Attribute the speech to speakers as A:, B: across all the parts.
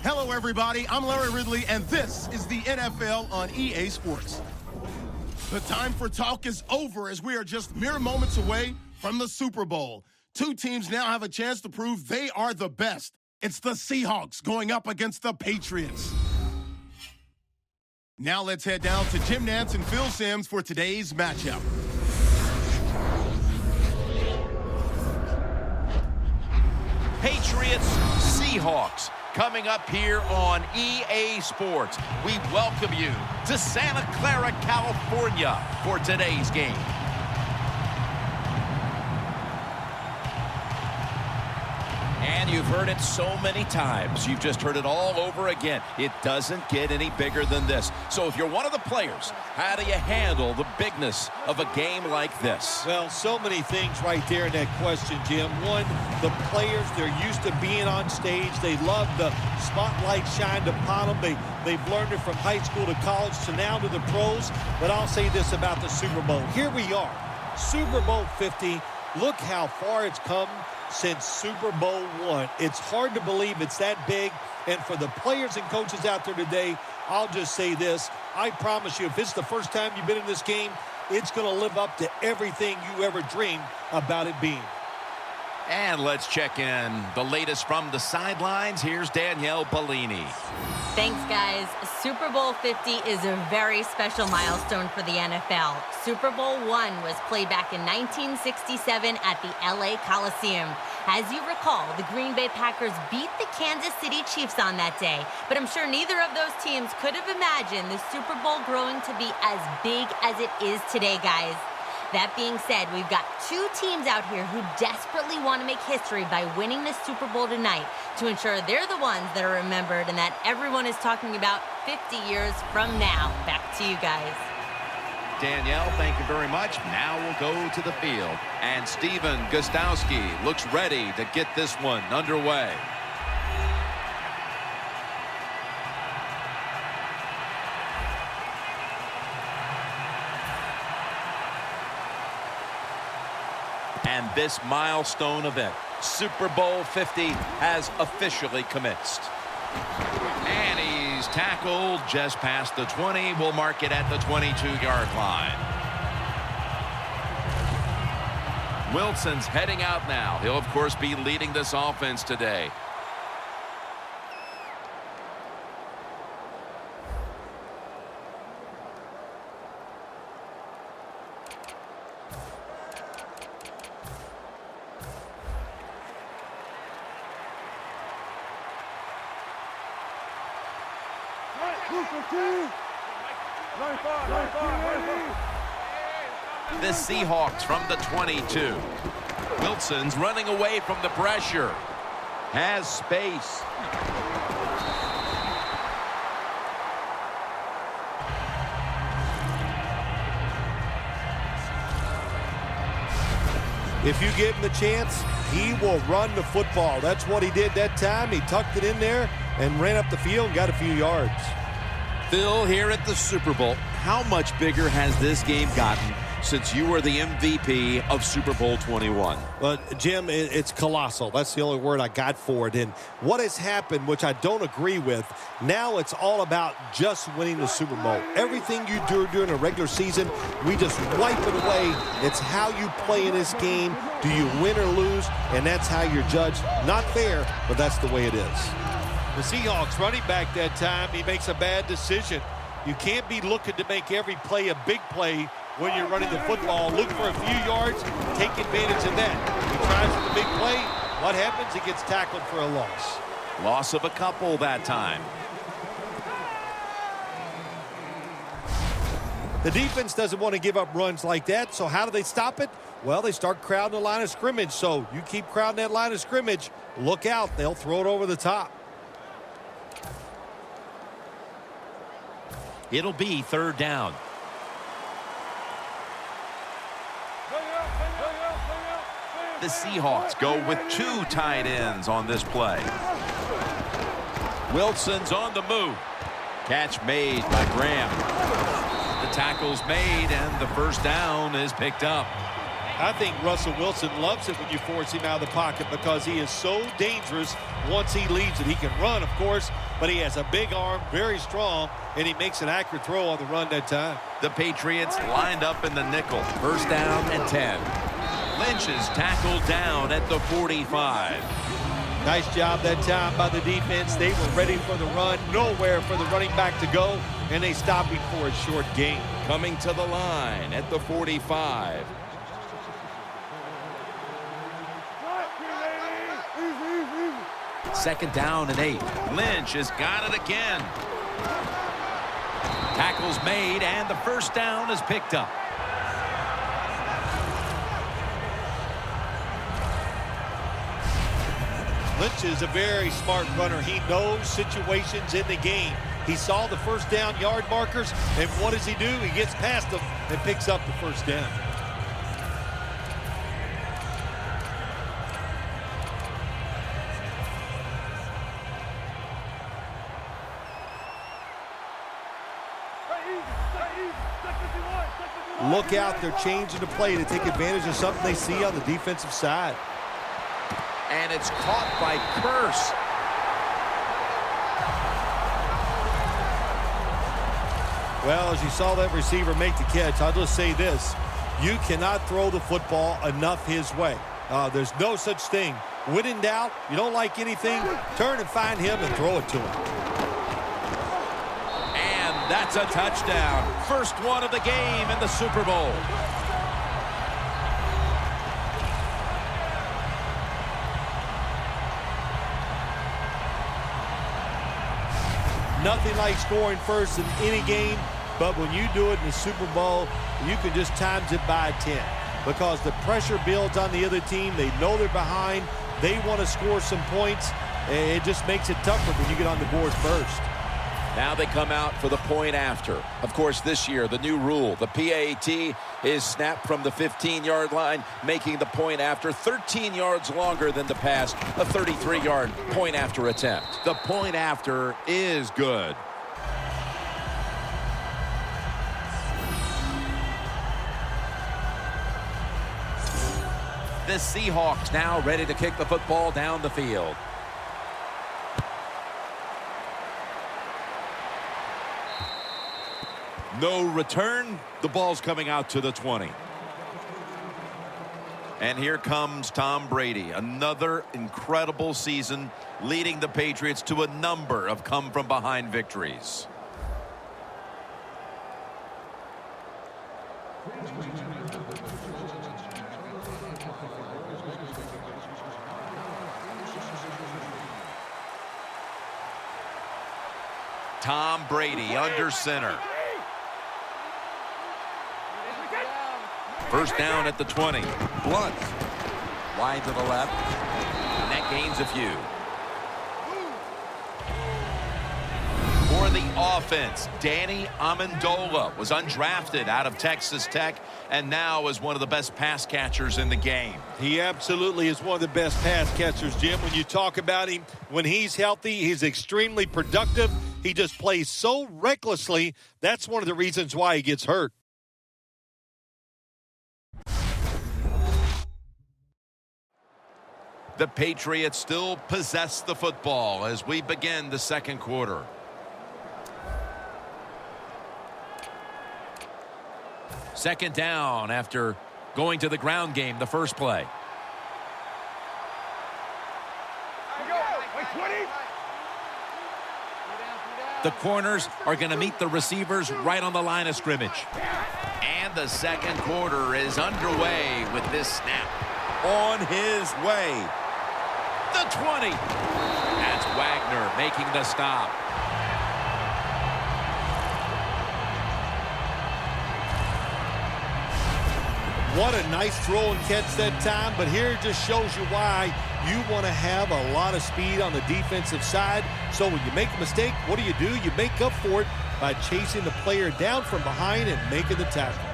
A: Hello, everybody. I'm Larry Ridley, and this is the NFL on EA Sports. The time for talk is over as we are just mere moments away from the Super Bowl. Two teams now have a chance to prove they are the best. It's the Seahawks going up against the Patriots. Now let's head down to Jim Nantz and Phil Simms for today's matchup.
B: Patriots, Seahawks, coming up here on EA Sports. We welcome you to Santa Clara, California for today's game. And you've heard it so many times. You've just heard it all over again. It doesn't get any bigger than this. So if you're one of the players, how do you handle the bigness of a game like this?
C: Well, so many things right there in that question, Jim. One, the players, they're used to being on stage. They love the spotlight shined upon them. They've learned it from high school to college to now to the pros. But I'll say this about the Super Bowl. Here we are, Super Bowl 50. Look how far it's come since Super Bowl I. It's hard to believe it's that big. And for the players and coaches out there today, I'll just say this. I promise you, if it's the first time you've been in this game, it's going to live up to everything you ever dreamed about it being.
B: And let's check in the latest from the sidelines. Here's Danielle Bellini.
D: Thanks, guys. Super Bowl 50 is a very special milestone for the NFL. Super Bowl I was played back in 1967 at the LA Coliseum. As you recall, the Green Bay Packers beat the Kansas City Chiefs on that day. But I'm sure neither of those teams could have imagined the Super Bowl growing to be as big as it is today, guys. That being said, we've got two teams out here who desperately want to make history by winning the Super Bowl tonight to ensure they're the ones that are remembered and that everyone is talking about 50 years from now. Back to you guys.
B: Danielle, thank you very much. Now we'll go to the field. And Steven Gostowski looks ready to get this one underway. And this milestone event, Super Bowl 50, has officially commenced. And he's tackled just past the 20. We'll mark it at the 22-yard line. Wilson's heading out now. He'll, of course, be leading this offense today. The Seahawks from the 22. Wilson's running away from the pressure. Has space.
C: If you give him the chance, he will run the football. That's what he did that time. He tucked it in there and ran up the field and got a few yards.
B: Phil, here at the Super Bowl, how much bigger has this game gotten since you were the MVP of Super Bowl 21?
C: Well, Jim, it's colossal. That's the only word I got for it. And what has happened, which I don't agree with, now it's all about just winning the Super Bowl. Everything you do during a regular season, we just wipe it away. It's how you play in this game. Do you win or lose? And that's how you're judged. Not fair, but that's the way it is. The Seahawks running back that time, he makes a bad decision. You can't be looking to make every play a big play when you're running the football. Look for a few yards, take advantage of that. He tries for the big play. What happens? He gets tackled for a loss.
B: Loss of a couple that time.
C: The defense doesn't want to give up runs like that, so how do they stop it? Well, they start crowding the line of scrimmage, so you keep crowding that line of scrimmage, look out, they'll throw it over the top.
B: It'll be third down. The Seahawks go with two tight ends on this play. Wilson's on the move. Catch made by Graham. The tackle's made, and the first down is picked up.
C: I think Russell Wilson loves it when you force him out of the pocket because he is so dangerous once he leaves it. He can run, of course, but he has a big arm, very strong, and he makes an accurate throw on the run that time.
B: The Patriots lined up in the nickel. First down and 10. Lynch is tackled down at the 45.
C: Nice job that time by the defense. They were ready for the run, nowhere for the running back to go, and they stopped him for a short gain.
B: Coming to the line at the 45. Second down and 8. Lynch has got it again. Tackle's made, and the first down is picked up.
C: Lynch is a very smart runner. He knows situations in the game. He saw the first down yard markers, and what does he do? He gets past them and picks up the first down. Look out, they're changing the play to take advantage of something they see on the defensive side.
B: And it's caught by Curse.
C: Well, as you saw that receiver make the catch, I'll just say this. You cannot throw the football enough his way. There's no such thing. When in doubt, you don't like anything, turn and find him and throw it to him.
B: That's a touchdown. First one of the game in the Super Bowl.
C: Nothing like scoring first in any game, but when you do it in the Super Bowl, you can just times it by 10 because the pressure builds on the other team. They know they're behind. They want to score some points. It just makes it tougher when you get on the board first.
B: Now they come out for the point after. Of course, this year, the new rule, the PAT, is snapped from the 15-yard line, making the point after 13 yards longer than the pass, a 33-yard point after attempt. The point after is good. The Seahawks now ready to kick the football down the field. No return. The ball's coming out to the 20. And here comes Tom Brady. Another incredible season, leading the Patriots to a number of come-from-behind victories. Tom Brady under center. First down at the 20. Blunt. Wide to the left. And that gains a few. For the offense, Danny Amendola was undrafted out of Texas Tech and now is one of the best pass catchers in the game.
C: He absolutely is one of the best pass catchers, Jim. When you talk about him, when he's healthy, he's extremely productive. He just plays so recklessly. That's one of the reasons why he gets hurt.
B: The Patriots still possess the football as we begin the second quarter. Second down after going to the ground game the first play. The corners are going to meet the receivers right on the line of scrimmage. And the second quarter is underway with this snap. On his way. The 20. That's Wagner making the stop.
C: What a nice throw and catch that time, but here it just shows you why you want to have a lot of speed on the defensive side. So when you make a mistake, what do? You make up for it by chasing the player down from behind and making the tackle.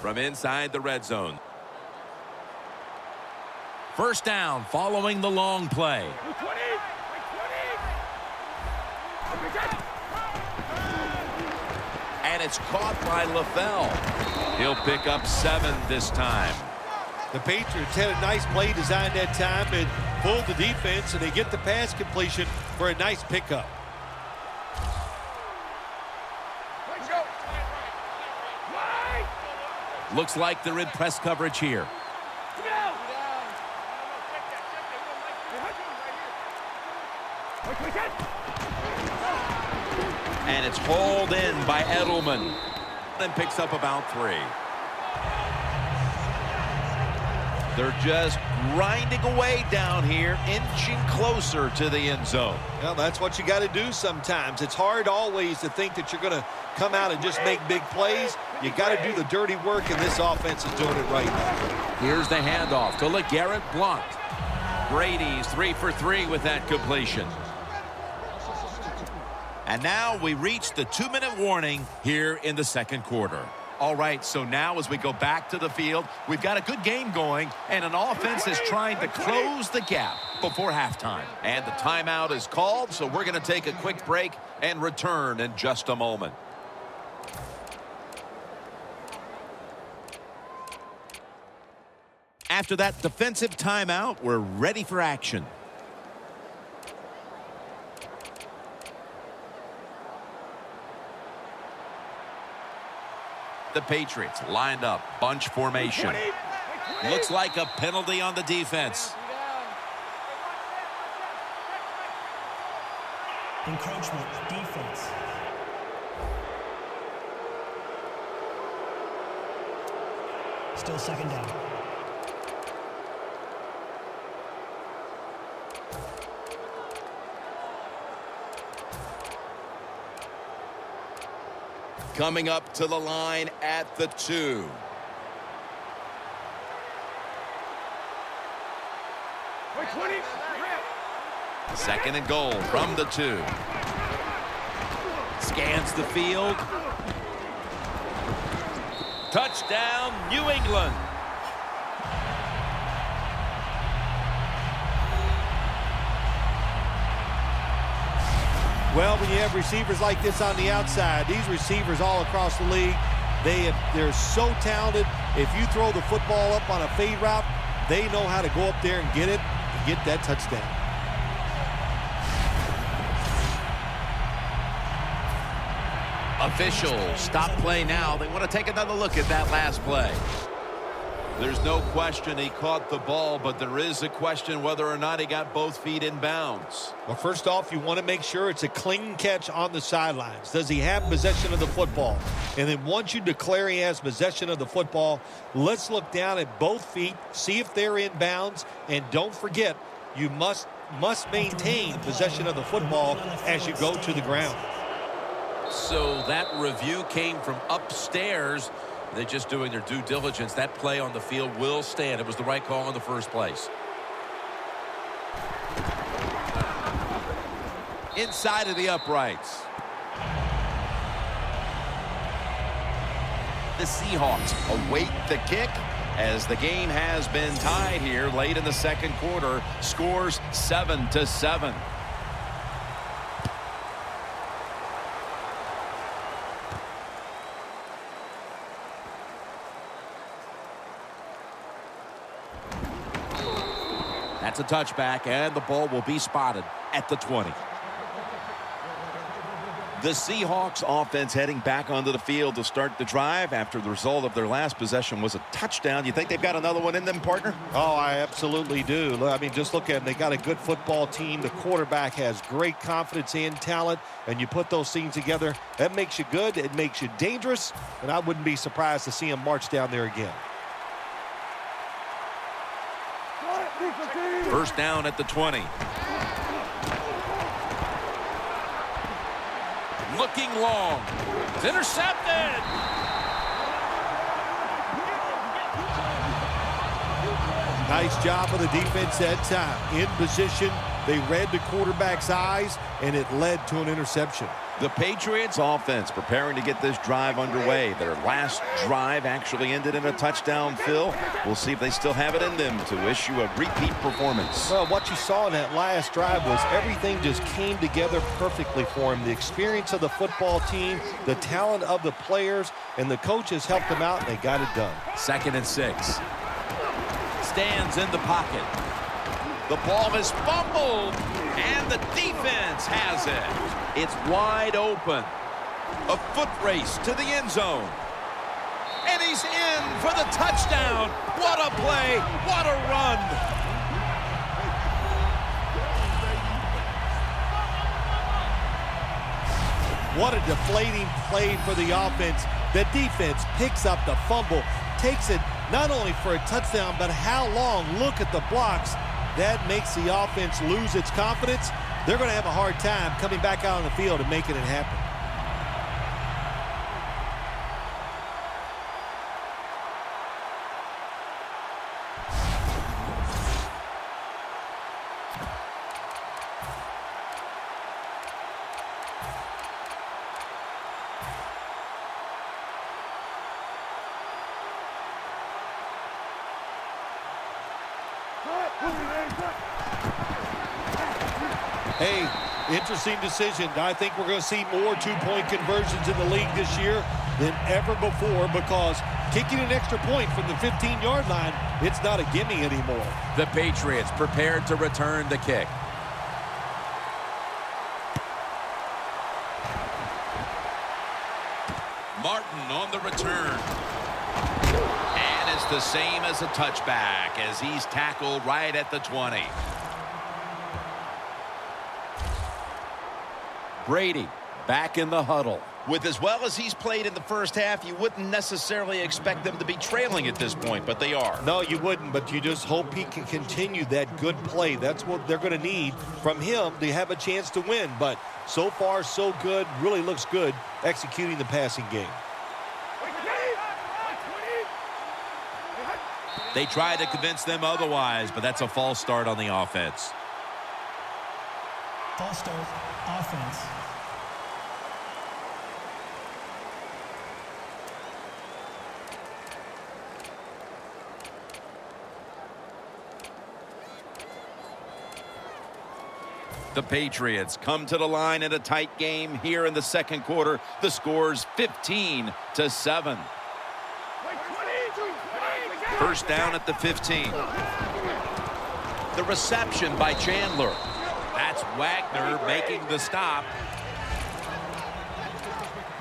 B: From inside the red zone. First down following the long play. it's caught by LaFell. He'll pick up 7 this time.
C: The Patriots had a nice play design that time and pulled the defense, and they get the pass completion for a nice pickup.
B: Looks like they're in press coverage here. And it's hauled in by Edelman. And picks up about 3. They're just grinding away down here, inching closer to the end zone.
C: Well, that's what you got to do sometimes. It's hard always to think that you're going to come out and just make big plays. You got to do the dirty work, and this offense is doing it right now.
B: Here's the handoff to LeGarrette Blount. Brady's 3 for 3 with that completion. And now we reach the 2-minute warning here in the second quarter. All right, so now as we go back to the field, we've got a good game going, and an offense is trying to close the gap before halftime. And the timeout is called, so we're going to take a quick break and return in just a moment. After that defensive timeout, we're ready for action. The Patriots lined up, bunch formation. Looks like a penalty on the defense.
E: Encroachment, defense. Still second down.
B: Coming up to the line at the 2. Second and goal from the 2. Scans the field. Touchdown, New England.
C: Well, when you have receivers like this on the outside, these receivers all across the league, they're so talented. If you throw the football up on a fade route, they know how to go up there and get it and get that touchdown.
B: Officials stop play now. They want to take another look at that last play. There's no question he caught the ball, but there is a question whether or not he got both feet in bounds.
C: Well, first off, you want to make sure it's a clean catch on the sidelines. Does he have possession of the football? And then once you declare he has possession of the football, let's look down at both feet, see if they're in bounds, and don't forget, you must maintain possession of the football as you go to the ground.
B: So that review came from upstairs. They're just doing their due diligence. That play on the field will stand. It was the right call in the first place. Inside of the uprights. The Seahawks await the kick as the game has been tied here late in the second quarter. Scores 7-7. That's a touchback, and the ball will be spotted at the 20. The Seahawks offense heading back onto the field to start the drive after the result of their last possession was a touchdown. You think they've got another one in them, partner?
C: Oh, I absolutely do. I mean, just look at them. They got a good football team. The quarterback has great confidence and talent, and you put those things together, that makes you good. It makes you dangerous, and I wouldn't be surprised to see him march down there again.
B: First down at the 20. Looking long. It's intercepted.
C: Nice job of the defense that time. In position, they read the quarterback's eyes, and it led to an interception.
B: The Patriots offense preparing to get this drive underway. Their last drive actually ended in a touchdown, Phil. We'll see if they still have it in them to issue a repeat performance.
C: Well, what you saw in that last drive was everything just came together perfectly for him. The experience of the football team, the talent of the players, and the coaches helped them out, and they got it done.
B: 2nd and 6. Stands in the pocket. The ball is fumbled, and the defense has it. It's wide open. A foot race to the end zone. And he's in for the touchdown. What a play. What a run.
C: What a deflating play for the offense. The defense picks up the fumble, takes it not only for a touchdown, but how long? Look at the blocks. That makes the offense lose its confidence. They're going to have a hard time coming back out on the field and making it happen. Hey, interesting decision. I think we're going to see more two-point conversions in the league this year than ever before, because kicking an extra point from the 15-yard line, it's not a gimme anymore.
B: The Patriots prepared to return the kick. Martin on the return. And it's the same as a touchback as he's tackled right at the 20. Brady back in the huddle. With as well as he's played in the first half, you wouldn't necessarily expect them to be trailing at this point, but they are.
C: No, you wouldn't, but you just hope he can continue that good play. That's what they're going to need from him to have a chance to win. But so far, so good. Really looks good executing the passing game.
B: They tried to convince them otherwise, but that's a false start on the offense.
E: False start, offense.
B: The Patriots come to the line in a tight game here in the second quarter. The score's 15-7. First down at the 15. The reception by Chandler. That's Wagner making the stop.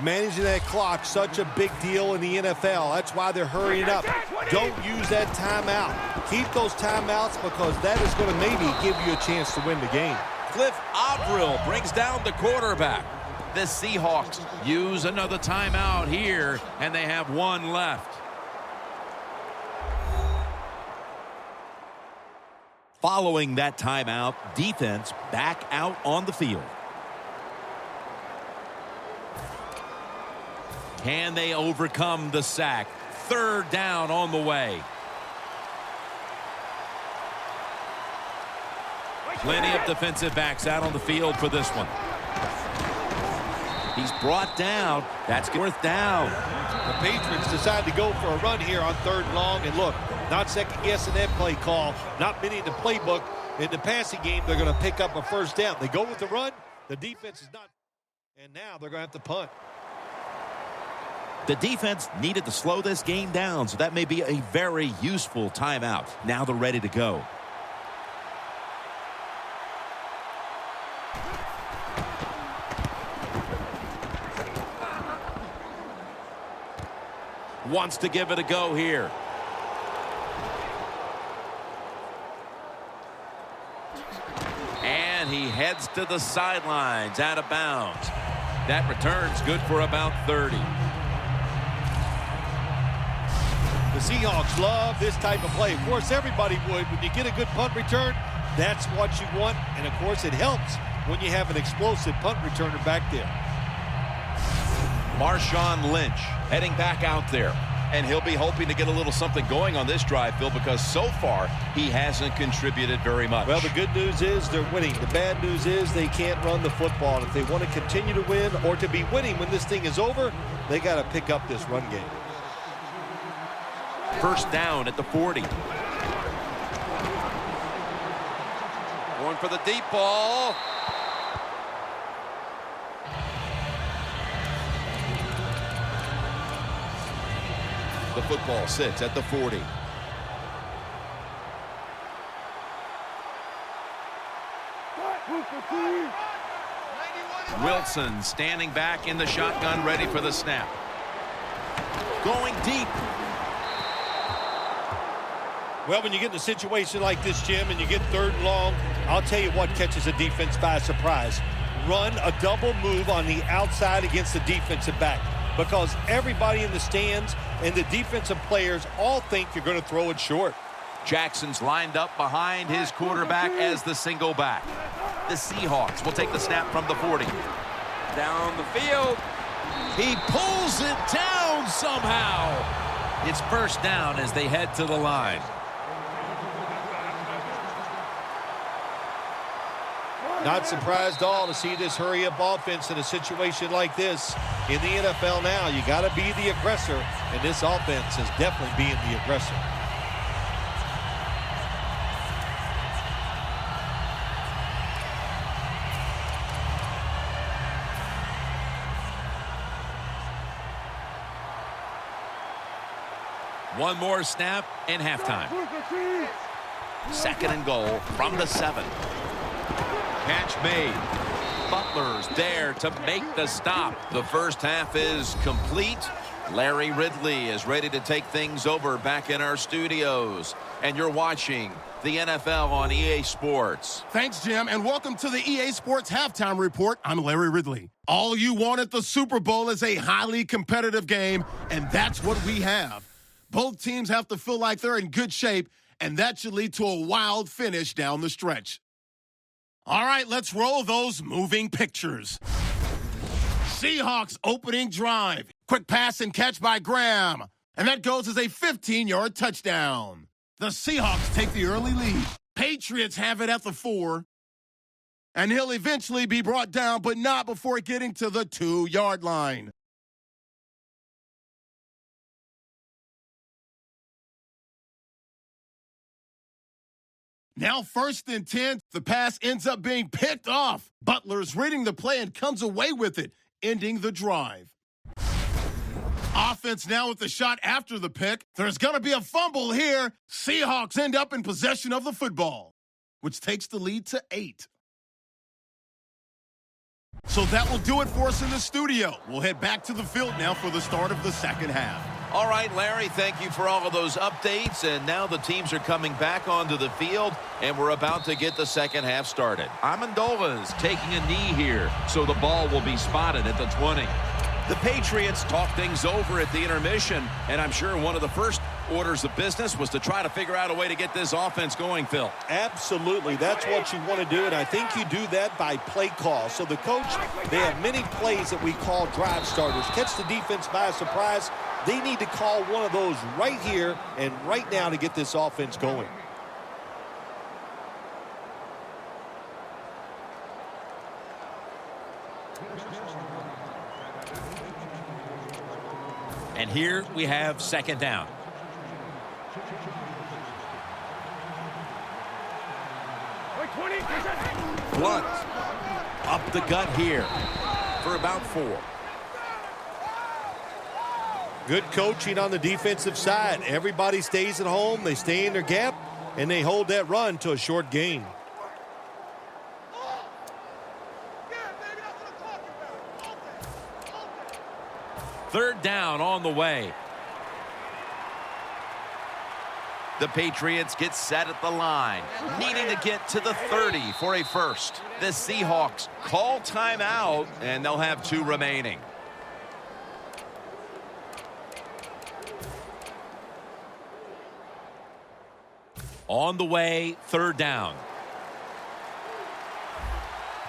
C: Managing that clock, such a big deal in the NFL. That's why they're hurrying up. Don't use that timeout. Keep those timeouts, because that is going to maybe give you a chance to win the game.
B: Cliff Avril brings down the quarterback. The Seahawks use another timeout here, and they have one left. Following that timeout, defense back out on the field. Can they overcome the sack? Third down on the way. Plenty of defensive backs out on the field for this one. He's brought down. That's fourth down.
C: The Patriots decide to go for a run here on 3rd and long. And look, not second-guessing that play call. Not many in the playbook. In the passing game, they're going to pick up a first down. They go with the run. The defense is not. And now they're going to have to punt.
B: The defense needed to slow this game down, so that may be a very useful timeout. Now they're ready to go. Wants to give it a go here. And he heads to the sidelines, out of bounds. That return's good for about 30.
C: The Seahawks love this type of play. Of course, everybody would. When you get a good punt return, that's what you want. And, of course, it helps when you have an explosive punt returner back there.
B: Marshawn Lynch heading back out there. And he'll be hoping to get a little something going on this drive, Phil, because so far he hasn't contributed very much.
C: Well, the good news is they're winning. The bad news is they can't run the football. And if they want to continue to win or to be winning when this thing is over, they got to pick up this run game.
B: First down at the 40. Going for the deep ball. The football sits at the 40. Wilson standing back in the shotgun, ready for the snap. Going deep.
C: Well, when you get in a situation like this, Jim, and you get 3rd and long, I'll tell you what catches a defense by surprise. Run a double move on the outside against the defensive back, because everybody in the stands and the defensive players all think you're going to throw it short.
B: Jackson's lined up behind his quarterback as the single back. The Seahawks will take the snap from the 40. Down the field. He pulls it down somehow. It's first down as they head to the line.
C: Not surprised at all to see this hurry-up offense in a situation like this. In the NFL now, you got to be the aggressor, and this offense is definitely being the aggressor.
B: One more snap and halftime. 2nd and goal from the 7. Catch made. Butler's there to make the stop. The first half is complete. Larry Ridley is ready to take things over back in our studios. And you're watching the NFL on EA Sports.
A: Thanks, Jim, and welcome to the EA Sports Halftime Report. I'm Larry Ridley. All you want at the Super Bowl is a highly competitive game, and that's what we have. Both teams have to feel like they're in good shape, and that should lead to a wild finish down the stretch. All right, let's roll those moving pictures. Seahawks opening drive. Quick pass and catch by Graham. And that goes as a 15-yard touchdown. The Seahawks take the early lead. Patriots have it at the 4. And he'll eventually be brought down, but not before getting to the 2-yard line. Now 1st and 10, the pass ends up being picked off. Butler's reading the play and comes away with it, ending the drive. Offense now with the shot after the pick. There's going to be a fumble here. Seahawks end up in possession of the football, which takes the lead to 8. So that will do it for us in the studio. We'll head back to the field now for the start of the second half.
B: All right, Larry, thank you for all of those updates. And now the teams are coming back onto the field, and we're about to get the second half started. Amendola's taking a knee here, so the ball will be spotted at the 20. The Patriots talk things over at the intermission, and I'm sure one of the first orders of business was to try to figure out a way to get this offense going, Phil.
C: Absolutely. That's what you want to do, and I think you do that by play call. So the coach, they have many plays that we call drive starters. Catch the defense by surprise. They need to call one of those right here and right now to get this offense going.
B: And here we have second down. Blunt up the gut here for about 4.
C: Good coaching on the defensive side. Everybody stays at home. They stay in their gap, and they hold that run to a short gain.
B: Third down on the way. The Patriots get set at the line, needing to get to the 30 for a first. The Seahawks call timeout, and they'll have 2 remaining. On the way, third down.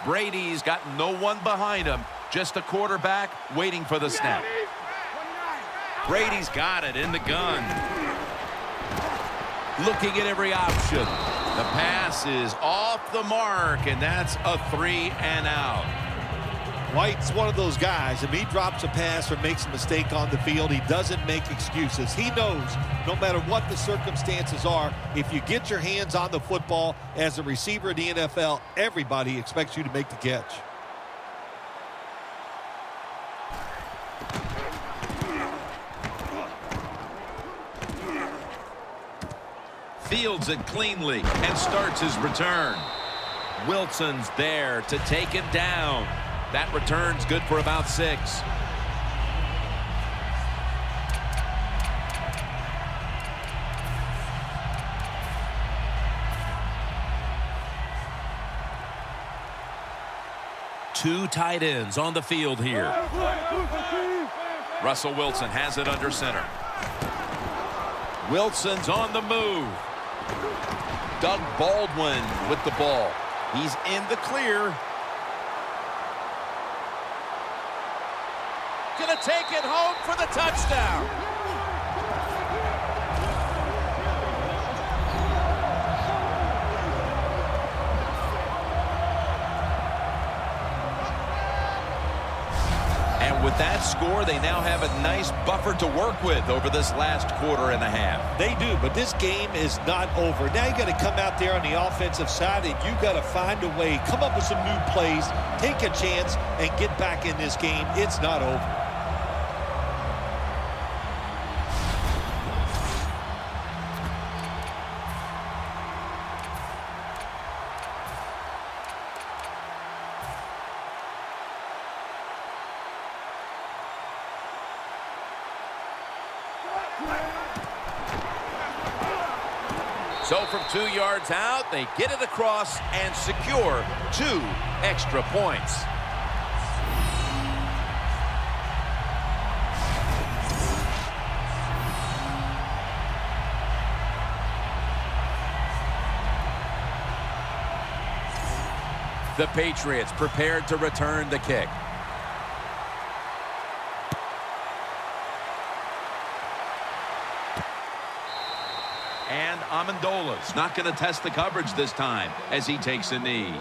B: Brady's got no one behind him, just a quarterback waiting for the snap. Brady's got it in the gun. Looking at every option. The pass is off the mark, and that's a 3 and out.
C: White's one of those guys. If he drops a pass or makes a mistake on the field, he doesn't make excuses. He knows no matter what the circumstances are, if you get your hands on the football as a receiver in the NFL, everybody expects you to make the catch.
B: Fields it cleanly and starts his return. Wilson's there to take him down. That return's good for about 6. Two tight ends on the field here. Russell Wilson has it under center. Wilson's on the move. Doug Baldwin with the ball. He's in the clear. Gonna take it home for the touchdown. And with that score, they now have a nice buffer to work with over this last quarter and a half.
C: They do, but this game is not over. Now you got to come out there on the offensive side, and you got to find a way, come up with some new plays, take a chance, and get back in this game. It's not over.
B: So from 2 yards out, they get it across and secure 2 extra points. The Patriots prepared to return the kick. And Amendola's not going to test the coverage this time as he takes a knee.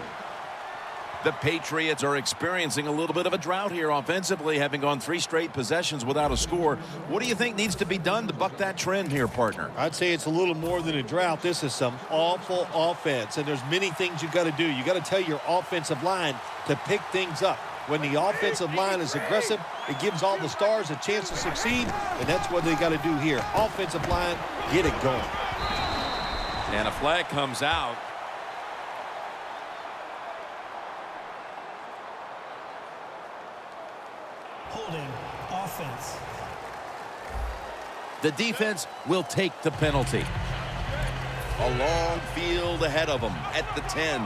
B: The Patriots are experiencing a little bit of a drought here offensively, having gone 3 straight possessions without a score. What do you think needs to be done to buck that trend here, partner?
C: I'd say it's a little more than a drought. This is some awful offense, and there's many things you got to do. You got to tell your offensive line to pick things up. When the offensive line is aggressive, it gives all the stars a chance to succeed, and that's what they got to do here. Offensive line, get it going.
B: And a flag comes out.
E: Holding offense.
B: The defense will take the penalty. A long field ahead of them at the 10.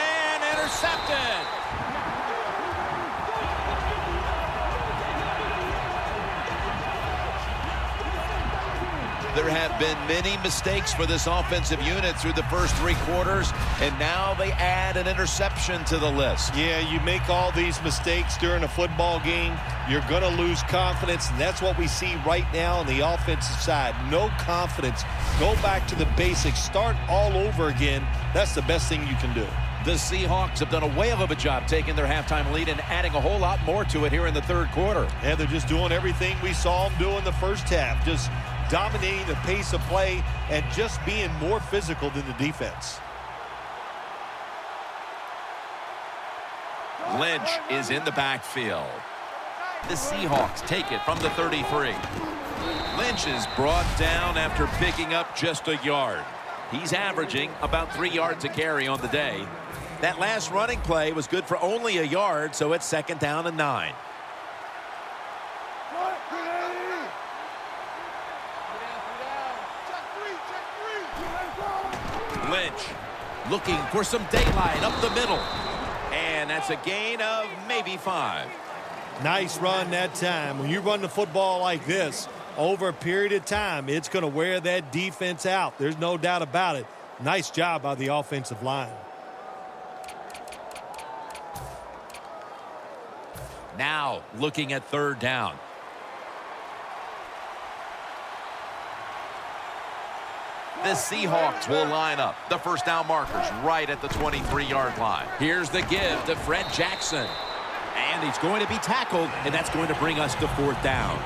B: And intercepted. There have been many mistakes for this offensive unit through the first 3 quarters, and now they add an interception to the list.
C: Yeah, you make all these mistakes during a football game, you're going to lose confidence, and that's what we see right now on the offensive side. No confidence. Go back to the basics. Start all over again. That's the best thing you can do.
B: The Seahawks have done a whale of a job taking their halftime lead and adding a whole lot more to it here in the 3rd quarter.
C: Yeah, they're just doing everything we saw them do in the first half. Just dominating the pace of play and just being more physical than the defense.
B: Lynch is in the backfield. The Seahawks take it from the 33. Lynch is brought down after picking up just a yard. He's averaging about 3 yards a carry on the day. That last running play was good for only a yard, so it's 2nd down and 9. Lynch looking for some daylight up the middle. And that's a gain of maybe 5.
C: Nice run that time. When you run the football like this, over a period of time, it's going to wear that defense out. There's no doubt about it. Nice job by the offensive line.
B: Now looking at third down. The Seahawks will line up. The first down markers right at the 23-yard line. Here's the give to Fred Jackson. And he's going to be tackled, and that's going to bring us to fourth down.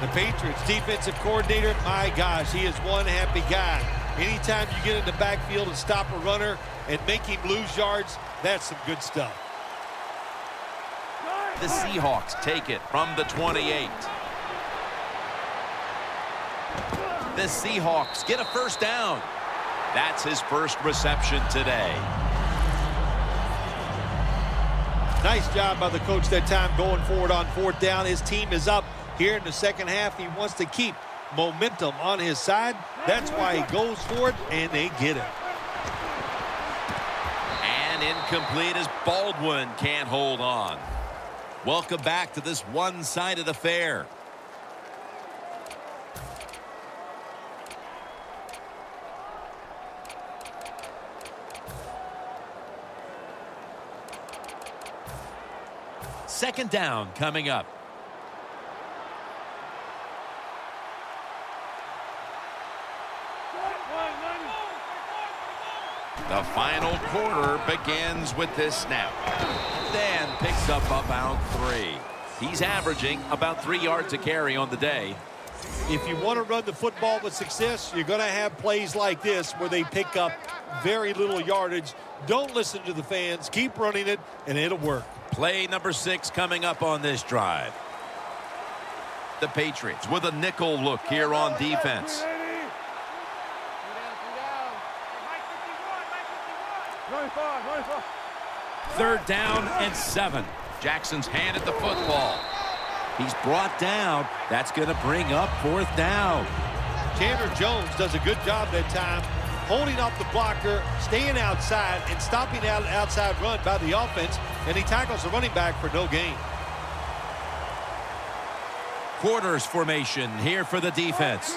C: The Patriots defensive coordinator, my gosh, he is one happy guy. Anytime you get in the backfield and stop a runner and make him lose yards, that's some good stuff.
B: The Seahawks take it from the 28. The Seahawks get a first down. That's his first reception today.
C: Nice job by the coach that time going forward on fourth down. His team is up here in the second half. He wants to keep momentum on his side. That's why he goes for it, and they get it.
B: And incomplete as Baldwin can't hold on. Welcome back to this one-sided affair. Second down coming up. The final quarter begins with this snap. Dan picks up about 3. He's averaging about 3 yards a carry on the day.
C: If you want to run the football with success, you're going to have plays like this where they pick up very little yardage. Don't listen to the fans. Keep running it, and it'll work.
B: Play number 6 coming up on this drive. The Patriots with a nickel look here on defense. Third down and 7. Jackson's handed the football. He's brought down. That's going to bring up fourth down.
C: Chandler Jones does a good job that time, holding off the blocker, staying outside, and stopping out outside run by the offense, and he tackles the running back for no gain.
B: Quarters formation here for the defense.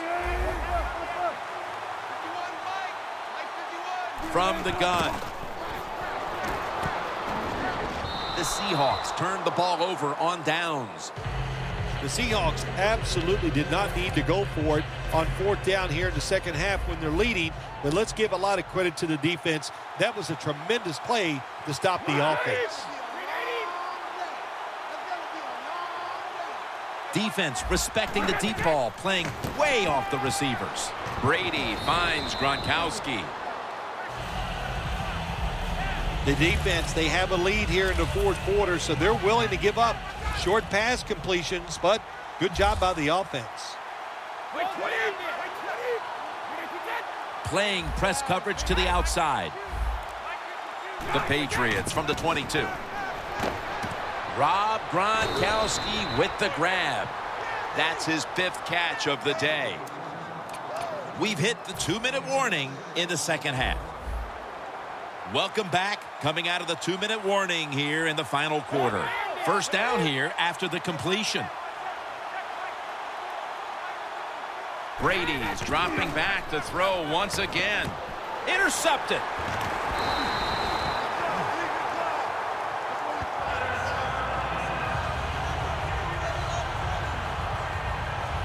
B: From the gun. The Seahawks turned the ball over on downs.
C: The Seahawks absolutely did not need to go for it on fourth down here in the second half when they're leading, but let's give a lot of credit to the defense. That was a tremendous play to stop the offense.
B: Defense respecting the deep ball, playing way off the receivers. Brady finds Gronkowski.
C: The defense, they have a lead here in the fourth quarter, so they're willing to give up short pass completions, but good job by the offense.
B: Playing press coverage to the outside. The Patriots from the 22. Rob Gronkowski with the grab. That's his 5th catch of the day. We've hit the 2-minute warning in the second half. Welcome back, coming out of the 2-minute warning here in the final quarter. First down here after the completion. Brady's dropping back to throw once again. Intercepted.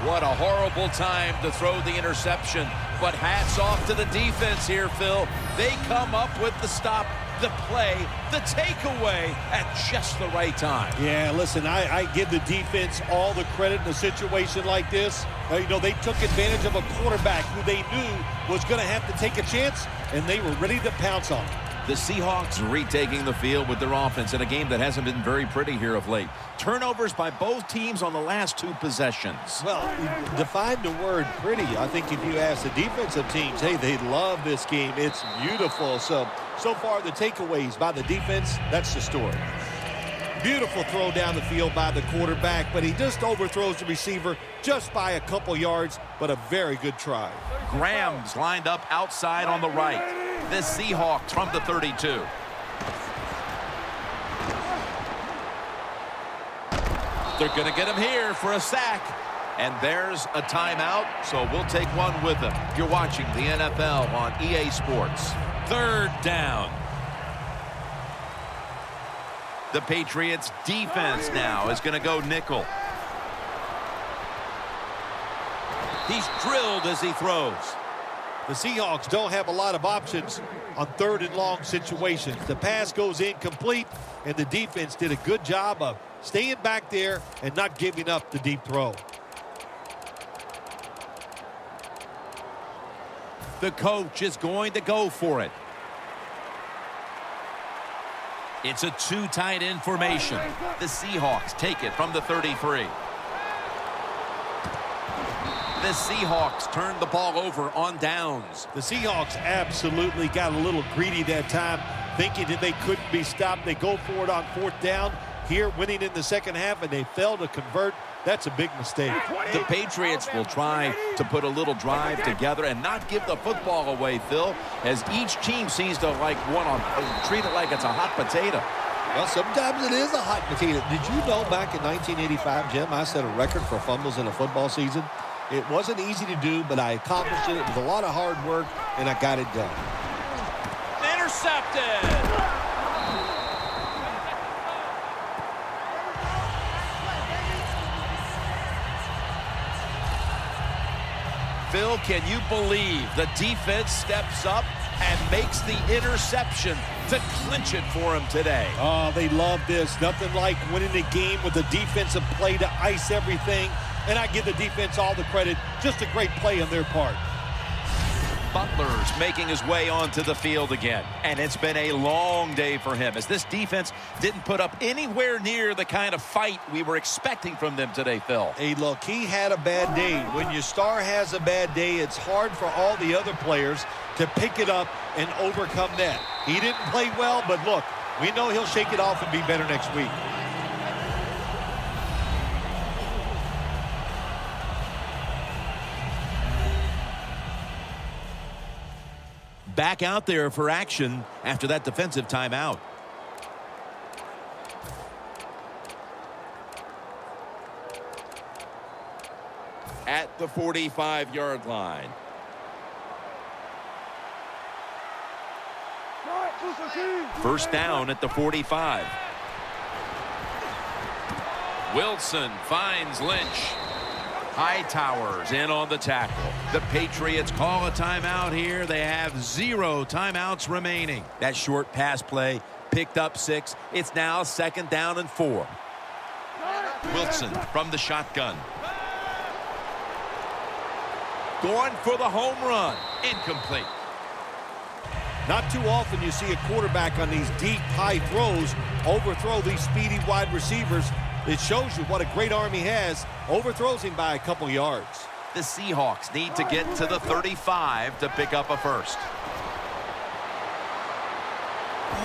B: What a horrible time to throw the interception. But hats off to the defense here, Phil. They come up with the stop, the play, the takeaway at just the right time.
C: Yeah, listen, I give the defense all the credit in a situation like this. You know, they took advantage of a quarterback who they knew was going to have to take a chance, and they were ready to pounce on him.
B: The Seahawks retaking the field with their offense in a game that hasn't been very pretty here of late. Turnovers by both teams on the last 2 possessions.
C: Well, define the word pretty. I think if you ask the defensive teams, hey, they love this game. It's beautiful. So far the takeaways by the defense, that's the story. Beautiful throw down the field by the quarterback, but he just overthrows the receiver just by a couple yards, but a very good try.
B: Graham's lined up outside on the right. The Seahawks from the 32. They're going to get him here for a sack. And there's a timeout, so we'll take one with them. You're watching the NFL on EA Sports. Third down. The Patriots defense now is going to go nickel. He's drilled as he throws.
C: The Seahawks don't have a lot of options on third and long situations. The pass goes incomplete, and the defense did a good job of staying back there and not giving up the deep throw.
B: The coach is going to go for it. It's a two tight end formation. The Seahawks take it from the 33. The Seahawks turn the ball over on downs.
C: The Seahawks absolutely got a little greedy that time, thinking that they couldn't be stopped. They go for it on fourth down. Here, winning in the second half, and they fail to convert. That's a big mistake.
B: The Patriots will try to put a little drive together and not give the football away, Phil, as each team seems to treat it like it's a hot potato.
C: Well, sometimes it is a hot potato. Did you know back in 1985, Jim, I set a record for fumbles in a football season? It wasn't easy to do, but I accomplished it. It was a lot of hard work, and I got it done.
B: Intercepted! Phil, can you believe the defense steps up and makes the interception to clinch it for him today?
C: Oh, they love this. Nothing like winning the game with a defensive play to ice everything. And I give the defense all the credit. Just a great play on their part.
B: Butler's making his way onto the field again. And it's been a long day for him as this defense didn't put up anywhere near the kind of fight we were expecting from them today, Phil.
C: Hey, look, he had a bad day. When your star has a bad day, it's hard for all the other players to pick it up and overcome that. He didn't play well, but look, we know he'll shake it off and be better next week.
B: Back out there for action after that defensive timeout. At the 45-yard line. First down at the 45. Wilson finds Lynch. Hightower's in on the tackle. The Patriots call a timeout here. They have 0 timeouts remaining. That short pass play picked up 6. It's now second down and 4. Wilson from the shotgun. Going for the home run. Incomplete.
C: Not too often you see a quarterback on these deep, high throws overthrow these speedy wide receivers. It shows you what a great arm he has. Overthrows him by a couple yards.
B: The Seahawks need to get to the 35 to pick up a first.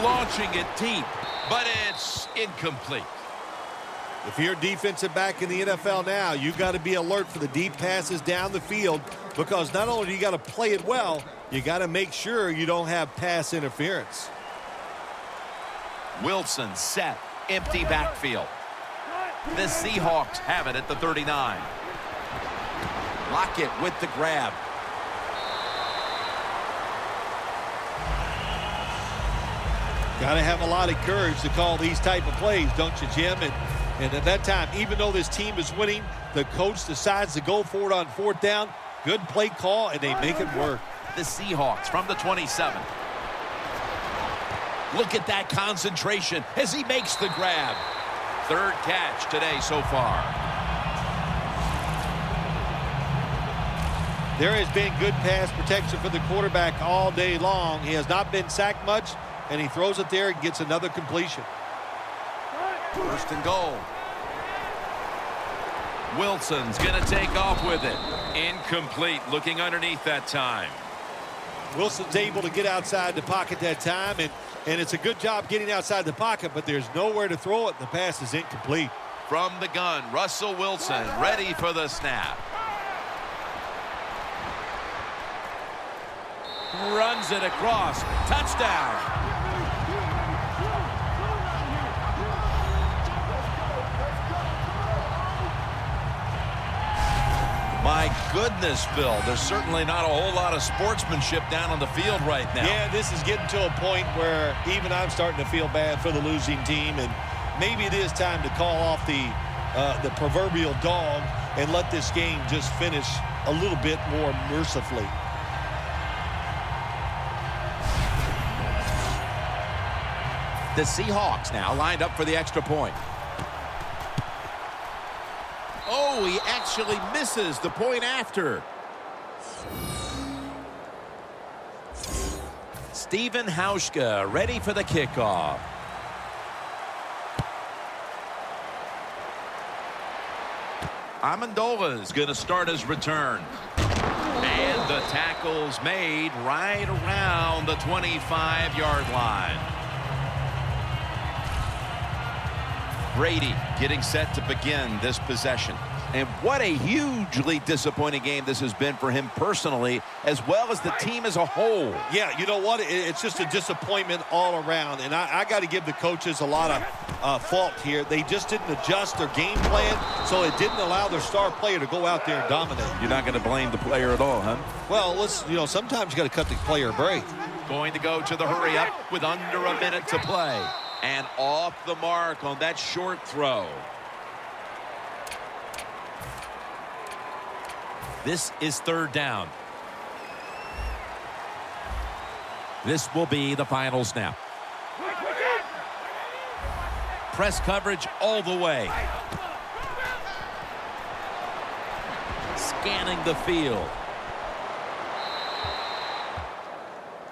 B: Launching it deep, but it's incomplete.
C: If you're a defensive back in the NFL now, you've got to be alert for the deep passes down the field, because not only do you got to play it well, you got to make sure you don't have pass interference.
B: Wilson set, empty backfield. The Seahawks have it at the 39. Lockett with the grab.
C: Got to have a lot of courage to call these type of plays, don't you, Jim? And at that time, even though this team is winning, the coach decides to go for it on fourth down. Good play call, and they make it work.
B: The Seahawks from the 27. Look at that concentration as he makes the grab. Third catch today so far.
C: There has been good pass protection for the quarterback all day long. He has not been sacked much, and he throws it there and gets another completion.
B: First and goal. Wilson's going to take off with it. Incomplete, looking underneath that time.
C: Wilson's able to get outside the pocket that time, and it's a good job getting outside the pocket, but there's nowhere to throw it. The pass is incomplete.
B: From the gun, Russell Wilson ready for the snap. Runs it across. Touchdown. My goodness, Phil, there's certainly not a whole lot of sportsmanship down on the field right now.
C: Yeah, this is getting to a point where even I'm starting to feel bad for the losing team, and maybe it is time to call off the proverbial dog and let this game just finish a little bit more mercifully.
B: The Seahawks now lined up for the extra point. Oh, he actually misses the point after. Steven Hauschka ready for the kickoff. Amendola is going to start his return. And the tackle's made right around the 25-yard line. Brady getting set to begin this possession. And what a hugely disappointing game this has been for him personally, as well as the team as a whole.
C: Yeah, you know what? It's just a disappointment all around. And I got to give the coaches a lot of fault here. They just didn't adjust their game plan, so it didn't allow their star player to go out there and dominate.
B: You're not going to blame the player at all, huh?
C: Well, sometimes you got to cut the player a break.
B: Going to go to the hurry up with under a minute to play. And off the mark on that short throw. This is third down. This will be the final snap. Press coverage all the way. Scanning the field.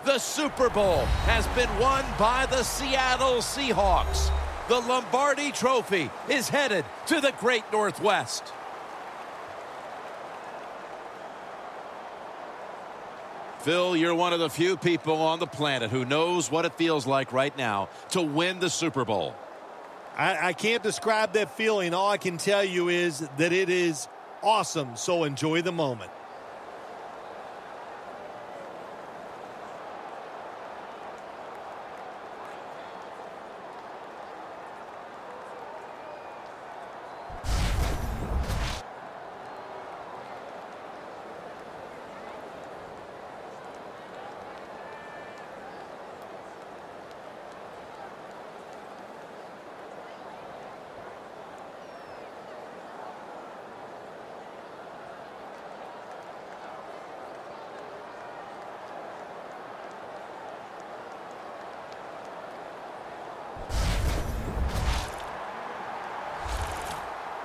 B: The Super Bowl has been won by the Seattle Seahawks. The Lombardi Trophy is headed to the Great Northwest. Phil, you're one of the few people on the planet who knows what it feels like right now to win the Super Bowl.
C: I can't describe that feeling. All I can tell you is that it is awesome, so enjoy the moment.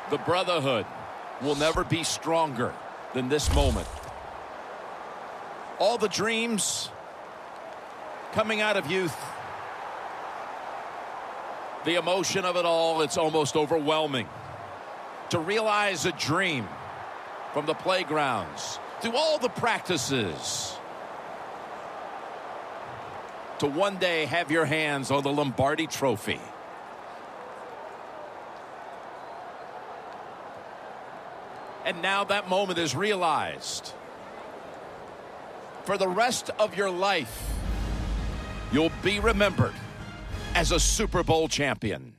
B: The brotherhood will never be stronger than this moment. All the dreams coming out of youth. The emotion of it all, it's almost overwhelming. To realize a dream from the playgrounds, through all the practices, to one day have your hands on the Lombardi Trophy. And now that moment is realized. For the rest of your life, you'll be remembered as a Super Bowl champion.